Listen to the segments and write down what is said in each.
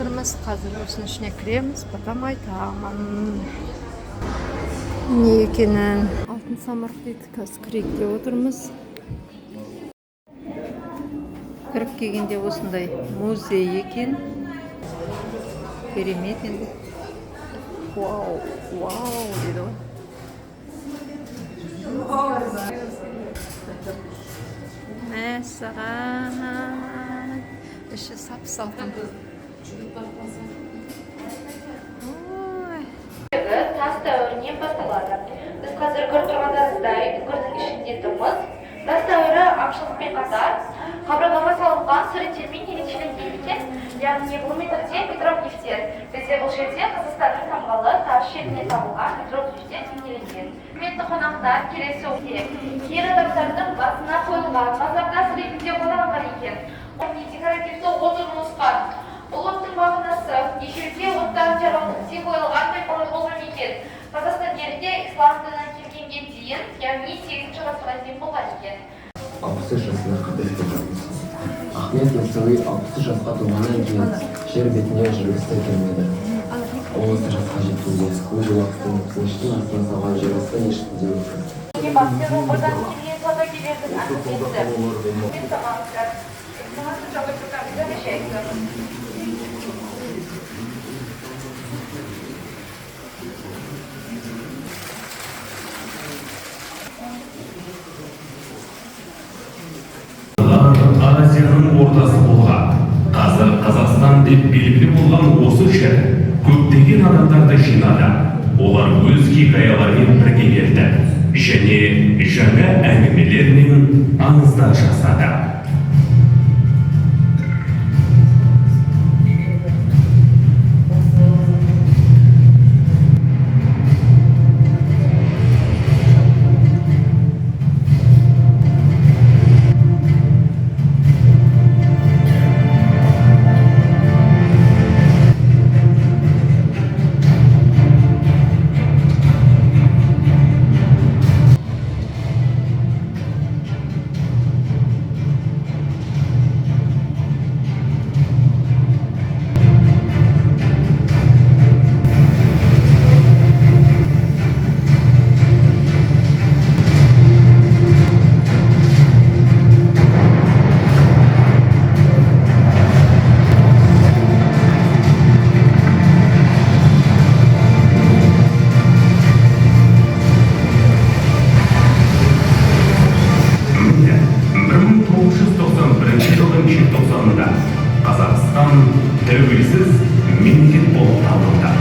жатырмыз. Қазір осының ішіне кіреміз, потом айтамын не екенін. Алтын самұрық дейді, қазір кірейік деп отырмыз. Кіріп келгенде осындай музей екен. Керемет енді. Вау, вау дейді ғой. Мәссаған. Іші сап-салқын. Тас дәуірінен басталады. Біз қазір көріп тұрғандарыңыздай үңгірдің ішінде тұрмыз. Тас дәуірі аңшылықпен қатар қабырғаға салынған суреттермен ерекшеленген екен. Яғни бұл метрде петроглифтер. Бізде бұл жерде Қазақстанның тамғалы тас шетінен табылған петроглифтер бейнеленген. Құрметті қонақтар, келесі керек. Ер адамдардың басына қойылған мазарда суретінде қолданылған екен. Декоративті отын нұсқан. Бұл оттың мағынасы ежелде оттан жаралдық символы қойылған болған екен. Қазақстан жерінде ислам дінінен келгенге дейін, яғни 8-ші ғасырға дейін болған екен. 60 жасына қателесіп жатырмыз. Ахмет Яссауи 60 жасқа толғаннан кейін жер бетіне жүргісі келмеді. Ол осы жасқа жеткенде өз уақытын мешіттің астына салған жерасты мешітінде өткізді. Батыстан омырдан келген саудагерлердің Азияның ортасы болған. Қазір Қазақстан деп белгілі болған осы жер көптеген адамдарды жинады. Олар өз хикаяларымен бірге келді және жаңа әңгімелермен аңыздар жасады. Қазақстан тәуелсіз мемлекет болып табылды.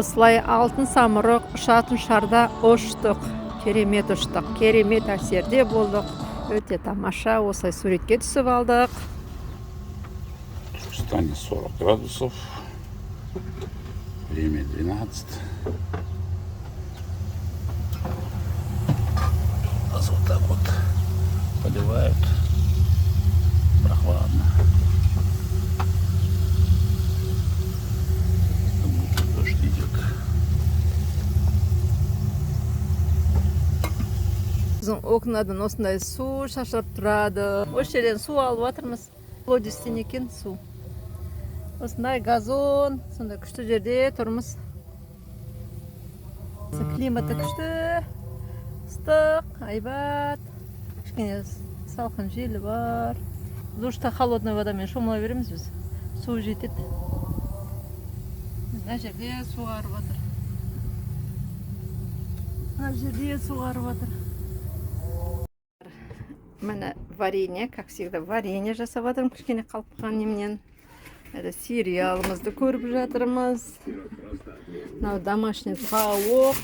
осылай алтын самұрық ұшатын шарда ұштық. Керемет ұштық, керемет әсерде болдық. Өте тамаша, осылай суретке түсіп алдық. Станет 40 градусов. Время 12. Нас вот так вот поливают. Прохладно. Думаю, что дождь идет. Біздің окнадан осындай су шашылып тұрады. Осы жерден су алып жатырмыз. Колодецтен екен су. Осындай газон, сондай күшті жерде тұрмыз. Климаты күшті, ыстық, айбат. Кішкене салқын желі бар. Душта холодный водамен шомыла береміз біз. Су жетеді. Мына жерде су ағарып жатыр. Мына жерде су ағарып жатыр. Міне варенье, как всегда, варенье жасап жатырмын кішкене қалып қалған немнен. Сериалымызды көріп жатырмыз. Мынау домашний тауық.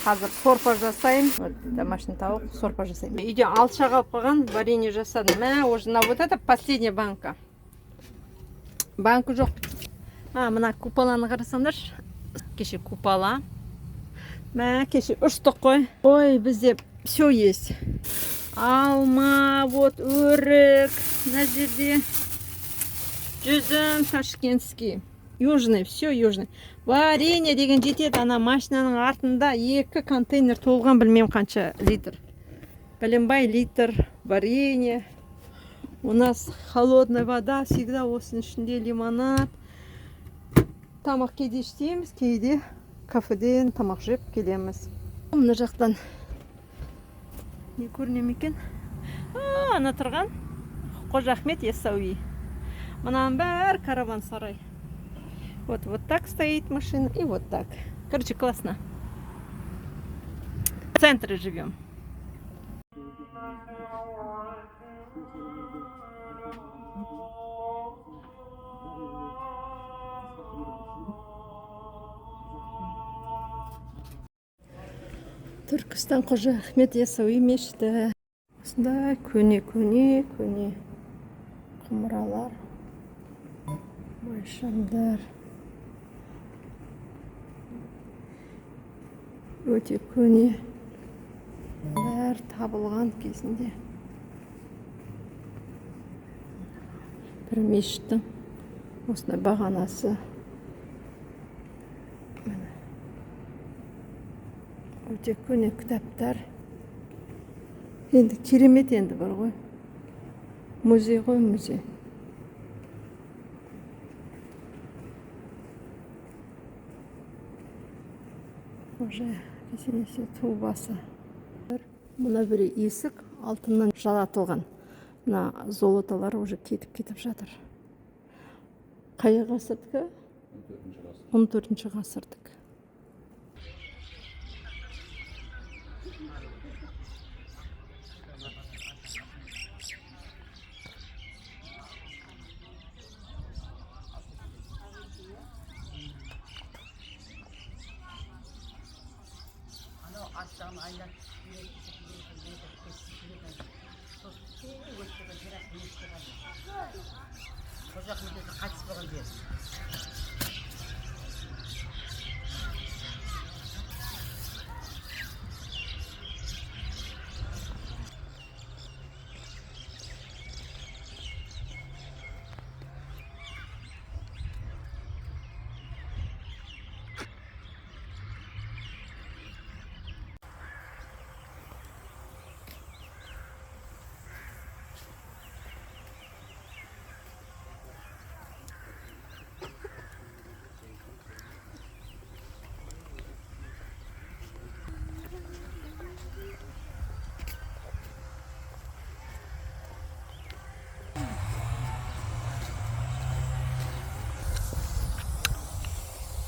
Қазір сорпа жасайым. Домашний тауық, сорпа жасайым. Үйде алша қалып қалған, варенье жасадым. Мә, уже вот это последняя банка. Банка жоқ. Мына купаланы қарасаңдаршы. Кеше купала. Мә, кеше ұштық қой. Ой, бізде все есть. Алма, вот өрік. Мына жерде жүзім ташкентский. Южный, все южный. Варенье деген жетеді. Ана машинаның артында 2 контейнер толған, білмем қанша литр. Білінбай литр варенье. У нас холодная вода, всегда осының ішінде лимонад. Тамақ кейде іштейміз, кейде кафеден тамақ жеп келеміз. Мына жақтан не көрінем екен? Ана тұрған Қожа Ахмет Яссауи. Мынаның бәрі караван-сарай. Вот так стоит машина и вот так. Короче, классно. В центре живем. Түркістан Қожа Ахмет Яссауи мешіті. Осындай көне құмыралар, майшамдар. Өте көне. Бәрі табылған кезінде. Бір мешіттің осындай бағанасы. Өте көне кітаптар. Енді керемет енді бар ғой. Музей ғой, музей. Уже кесенесі тұлбасы. Мына бір есік алтыннан жалатылған. Мына золоталар уже кетіп жатыр. Қай ғасырдікі? 14 ғасырдық.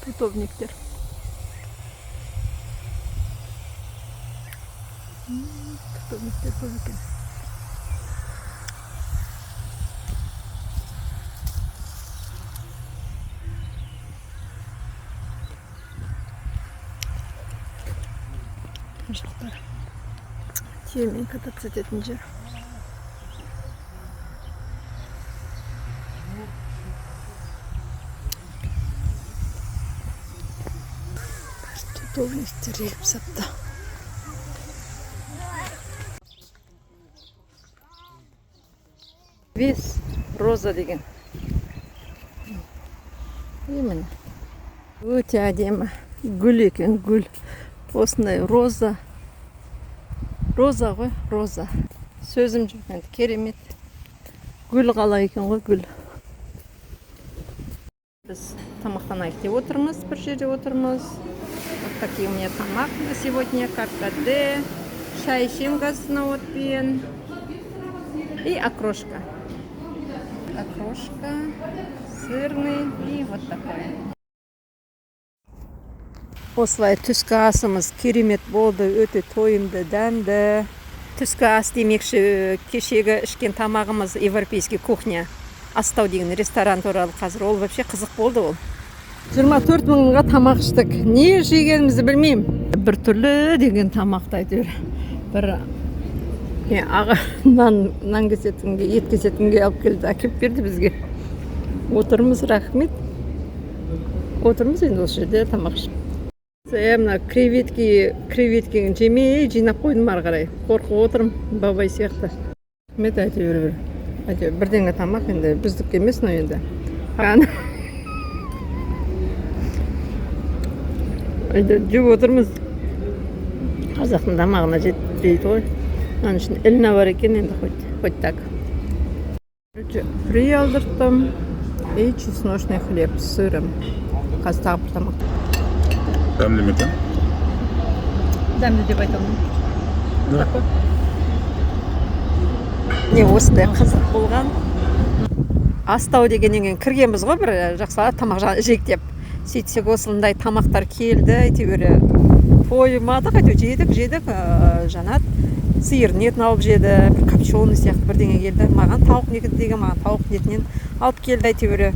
Путовниктер. Путовниктер көп екен. жақтар. Түйемен кататься ететін жер. Тутовниктер егіп сатты. Вес роза деген. Міне. Өте әдемі. Гүл екен, гүл. Осындай роза. Роза ғой, роза. Сөзім жоқ енді, керемет. Гүл қалай екен ғой, гүл. Біз тамақтанайық деп отырмыз, бір жерде отырмыз. Вот такие у меня тамақ на сегодня, каркаде, шай ішем газонаводпен и окрошка. Окрошка, сырный и вот такой. Осылай түскі асымыз керемет болды, өте тойымды, дәмді. Түскі ас демекші, кешегі ішкен тамағымыз европейский кухня. Астау деген ресторан туралы қазір ол вообще қызық болды ол. 24 мыңға тамақ іштік. Не жегенімізді білмеймін. Бір түрлі деген тамақты әйтеуір. Бір аға нан кесетінге, ет кесетінге алып келді, әкеп берді бізге. Отырмыз, рахмет. Отырмыз енді осы жерде тамақ ішіп. Мына креветкені жемей жинап қойдым ары қарай. Қорқып отырмын, бабай сияқты. Рахмет әйтеуір бірдеңе тамақ енді біздік емес, но енді. Жеп отырмыз. Қазақтың тамағына жетпейді ғой. Оның үшін іліна бар екен енді хоть так. Фри алдырттым. И чесночный хлеб с сыром. Қазір тағы бір тамақ. Дәмді ме екен? Дәмді деп айтамын. Не осындай қызық болған. Астау дегеннен кейін кіргенбіз ғой, бір жақсылап тамақ жейік деп. Сөйтсек осындай тамақтар келді, әйтеуір тоймадық, әйтеуір жедік, Жанат сиырдың етін алып жеді, бір копченый сияқты бірдеңе келді. Маған тауық етін деген, маған тауық етінен алып келді, әйтеуір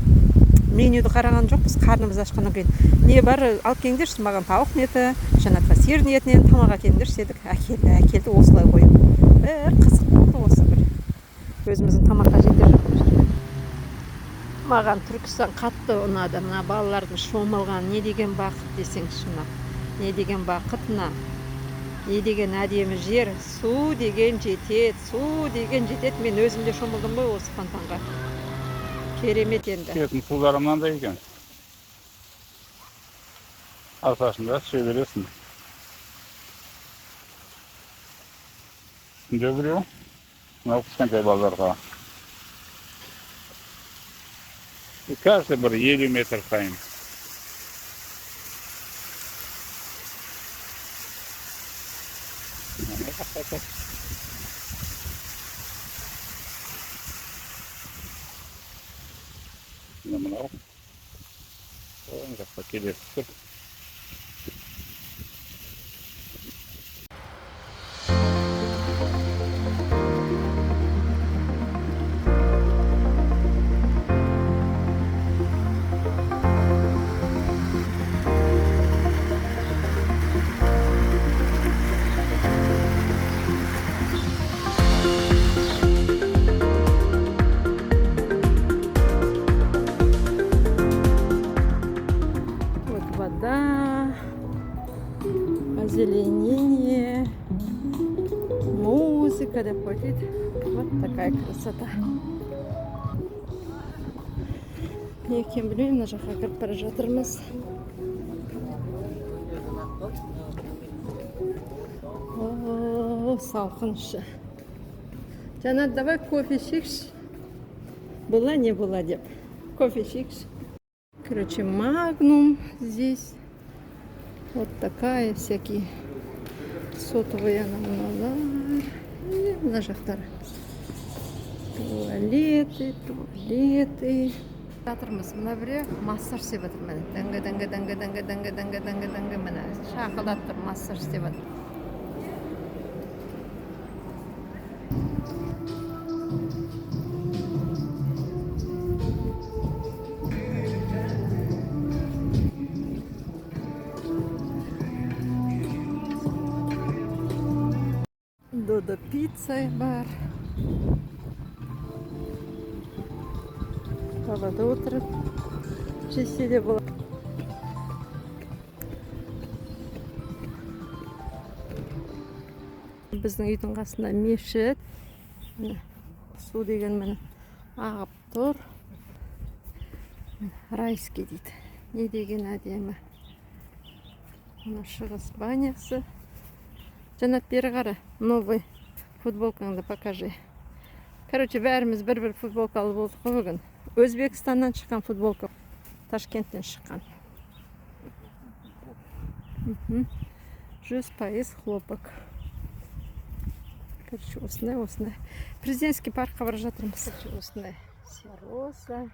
менюді қараған жоқпыз, қарнымыз ашқаннан кейін. Не бар, алып келіңдерші, маған тауық еті, Жанатқа сиырдың етінен тамақ әкеліңдерші дедік. Әкелді, осылай қойып. Бір қызық болды осы бір. Өзіміздің тамаққа жетер жоқпыз. Маған Түркістан қатты ұнады. Мына балалардың шомылған не деген бақыт десеңші мына. Не деген бақыт мына. Не деген әдемі жер. Су деген жетеді. Мен өзімде шомылдым ғой осы фонтанға. Керемет енді. Кетін сулары мынандай екен. Арқасында түсе бересің. Үстінде біреу. Мынау кішкентай балаларға. Каждый бір 50 метр сайын. Мынау. Оң жаққа келесі тұр. Озеленение, музыка деп қойды. Вот такая красота. Не екен білмеймін, мына жаққа кіріп бара жатырмыз. Салқын іші. Жанат, давай кофе ішейікші. Была, не была деп. Кофе ішейікші. Короче, Магнум здесь. Вот такая всякие сотовые намналар. И мына жақтар. Туалеты. Жатырмыз. Мына біреу массаж істеп жатыр. Дәңгі. Мына шақылдап тұр, массаж істеп жатыр. Додо пицца бар. Қалада отырып жесе де болады. Біздің үйдің қасында мешіт. Су деген міне ағып тұр. Райский дейді. Не деген әдемі. Мына шығыс банясы. Жанат, бері қара. Новый футболкаңды покажи. Короче, бәріміз бір-бір футболка алып болдық қой бүгін. Өзбекстаннан шыққан футболка. Ташкенттен шыққан. 100% хлопок. Короче, осындай. Президентский паркқа бара жатырмыз. Осындай. Сироса.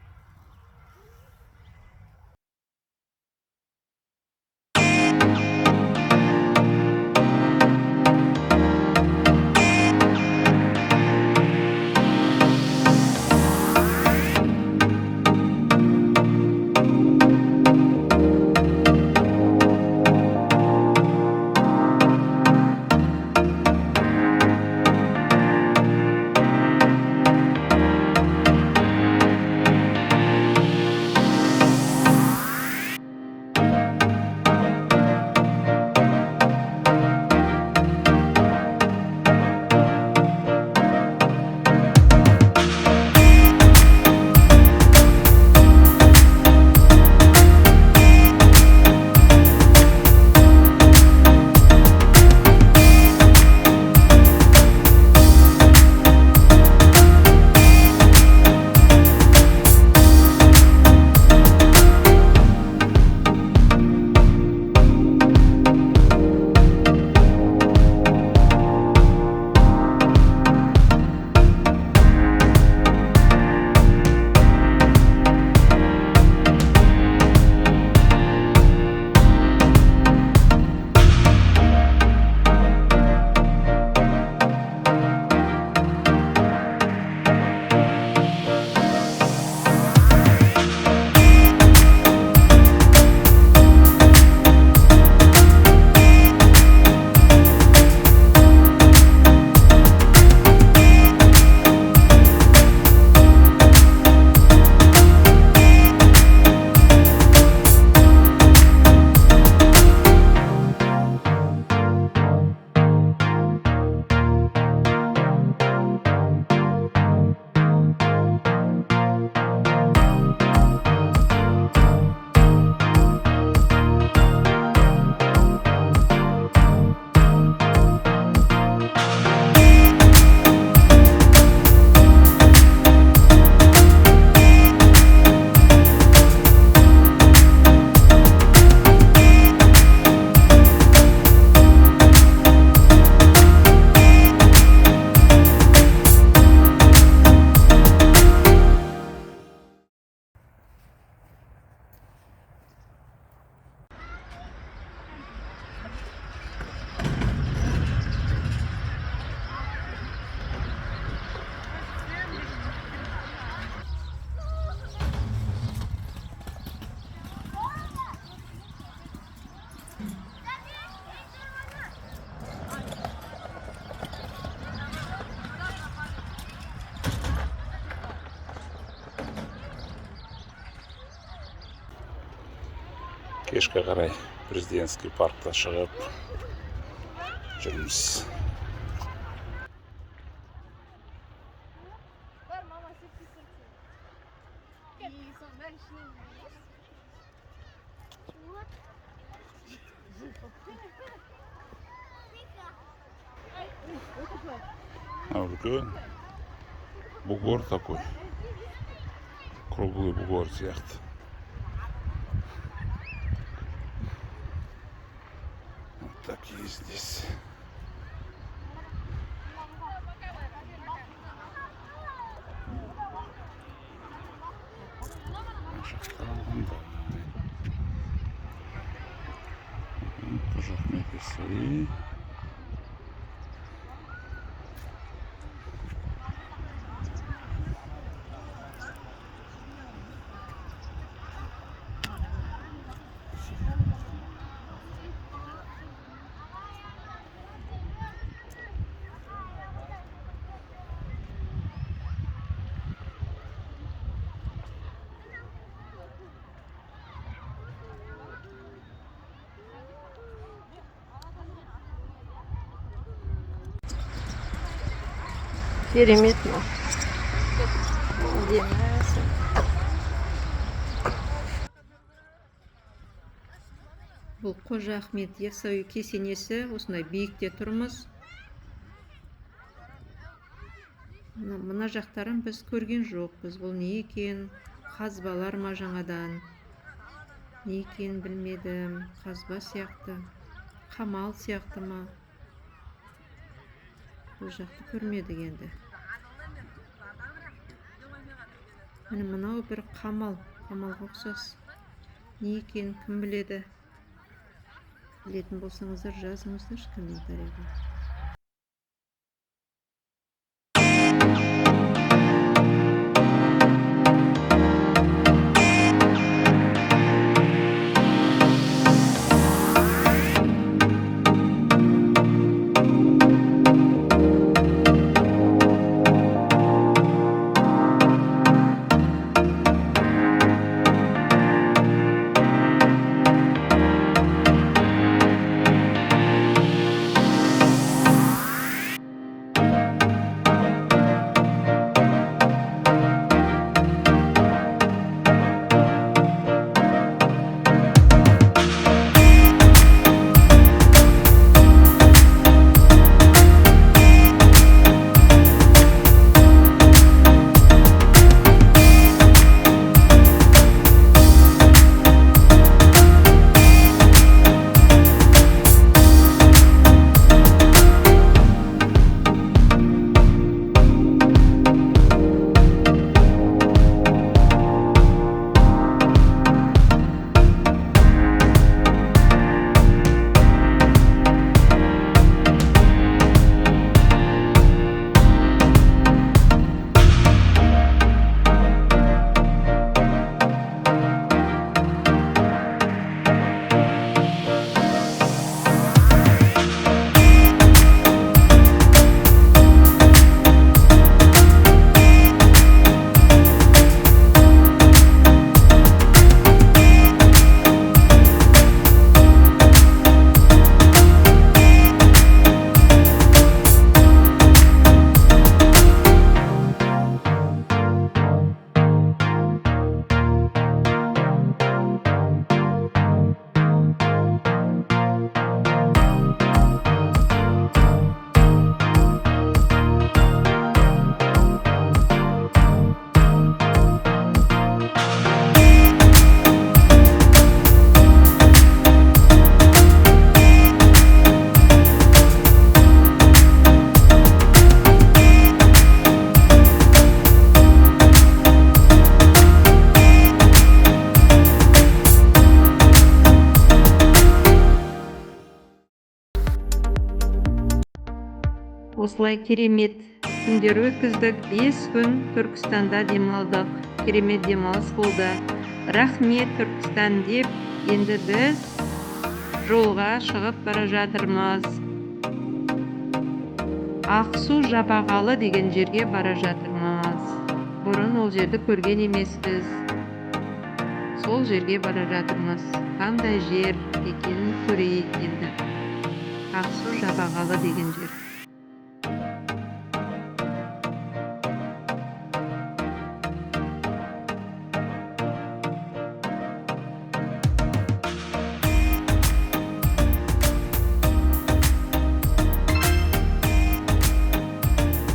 Кешке қарай президентский паркта шығып жүрміз. Үлкен бугор такой, круглый бугор сияқты. Вот такие здесь. Тоже отметки свои. Керемет мына. Демесін. Бұл Қожа Ахмет Яссауи кесенесі, осындай биікте тұрмыз. Мына жақтарын біз көрген жоқпыз. Бұл не екен? Қазбалар ма жаңадан? Не екен білмедім. Қазба сияқты. Қамал сияқты ма? Бұл жақты көрмедік енді. Міне мынау бір қамал. Қамалға ұқсас. Не екен? Кім біледі? Білетін болсаңыздар жазыңыздаршы комментарийға. Осылай керемет күндер өткіздік. 5 күн Түркістанда демалдық. Керемет демалыс болды. Рахмет Түркістан деп, енді біз жолға шығып бара жатырмыз. Ақсу Жабағалы деген жерге бара жатырмыз. Бұрын ол жерді көрген емеспіз. Сол жерге бара жатырмыз. Қандай жер екенін көрейік енді. Ақсу Жабағалы деген жер.